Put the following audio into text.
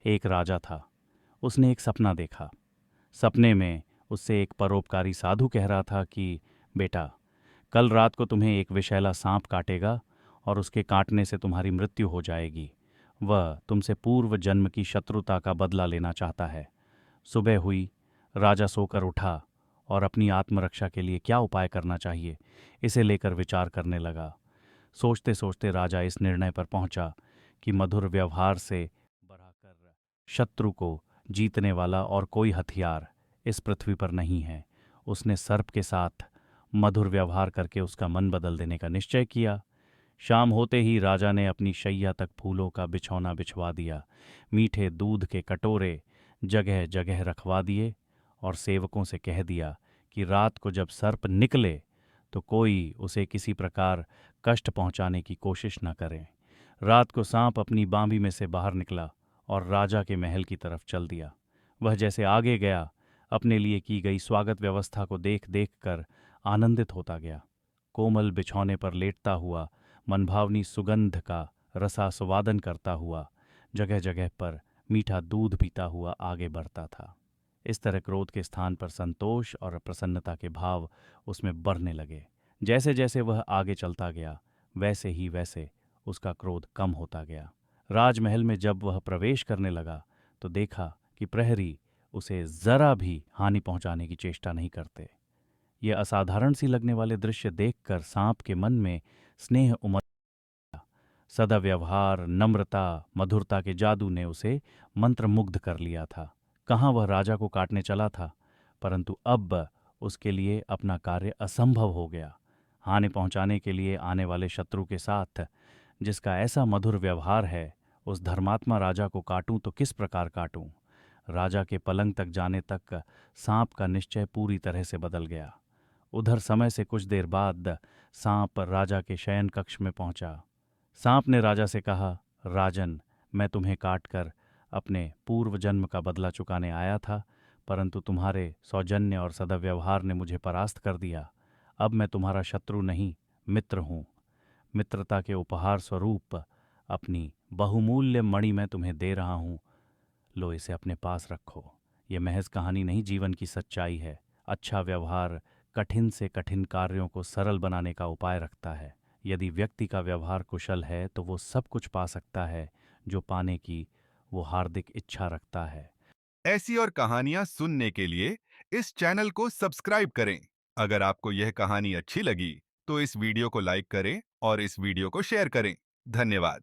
एक राजा था। उसने एक सपना देखा। सपने में उससे एक परोपकारी साधु कह रहा था कि बेटा, कल रात को तुम्हें एक विषैला सांप काटेगा और उसके काटने से तुम्हारी मृत्यु हो जाएगी। वह तुमसे पूर्व जन्म की शत्रुता का बदला लेना चाहता है। सुबह हुई, राजा सोकर उठा और अपनी आत्मरक्षा के लिए क्या उपाय करना चाहिए, इसे लेकर विचार करने लगा। सोचते सोचते राजा इस निर्णय पर पहुंचा कि मधुर व्यवहार से बढ़ाकर शत्रु को जीतने वाला और कोई हथियार इस पृथ्वी पर नहीं है। उसने सर्प के साथ मधुर व्यवहार करके उसका मन बदल देने का निश्चय किया। शाम होते ही राजा ने अपनी शैया तक फूलों का बिछौना बिछवा दिया, मीठे दूध के कटोरे जगह जगह रखवा दिए और सेवकों से कह दिया कि रात को जब सर्प निकले तो कोई उसे किसी प्रकार कष्ट पहुंचाने की कोशिश न करे। रात को सांप अपनी बांबी में से बाहर निकला और राजा के महल की तरफ चल दिया। वह जैसे आगे गया, अपने लिए की गई स्वागत व्यवस्था को देख देख कर आनंदित होता गया। कोमल बिछौने पर लेटता हुआ, मनभावनी सुगंध का रसास्वादन करता हुआ, जगह जगह पर मीठा दूध पीता हुआ आगे बढ़ता था। इस तरह क्रोध के स्थान पर संतोष और प्रसन्नता के भाव उसमें बढ़ने लगे। जैसे जैसे वह आगे चलता गया, वैसे ही वैसे उसका क्रोध कम होता गया। राजमहल में जब वह प्रवेश करने लगा तो देखा कि प्रहरी उसे जरा भी हानि पहुंचाने की चेष्टा नहीं करते। ये असाधारण सी लगने वाले दृश्य देखकर सांप के मन में स्नेह उमड़ गया। सदा व्यवहार, नम्रता, मधुरता के जादू ने उसे मंत्रमुग्ध कर लिया था। कहाँ वह राजा को काटने चला था, परंतु अब उसके लिए अपना कार्य असंभव हो गया। हानि पहुंचाने के लिए आने वाले शत्रु के साथ जिसका ऐसा मधुर व्यवहार है, उस धर्मात्मा राजा को काटूं तो किस प्रकार काटूं। राजा के पलंग तक जाने तक सांप का निश्चय पूरी तरह से बदल गया। उधर समय से कुछ देर बाद सांप राजा के शयन कक्ष में पहुंचा। सांप ने राजा से कहा, राजन, मैं तुम्हें काटकर अपने पूर्व जन्म का बदला चुकाने आया था, परंतु तुम्हारे सौजन्य और सद्व्यवहार ने मुझे परास्त कर दिया। अब मैं तुम्हारा शत्रु नहीं, मित्र हूं। मित्रता के उपहार स्वरूप अपनी बहुमूल्य मणि मैं तुम्हें दे रहा हूं। लो, इसे अपने पास रखो। ये महज कहानी नहीं, जीवन की सच्चाई है। अच्छा व्यवहार कठिन से कठिन कार्यों को सरल बनाने का उपाय रखता है। यदि व्यक्ति का व्यवहार कुशल है तो वो सब कुछ पा सकता है जो पाने की वो हार्दिक इच्छा रखता है। ऐसी और कहानियां सुनने के लिए इस चैनल को सब्सक्राइब करें। अगर आपको यह कहानी अच्छी लगी तो इस वीडियो को लाइक करें और इस वीडियो को शेयर करें। धन्यवाद।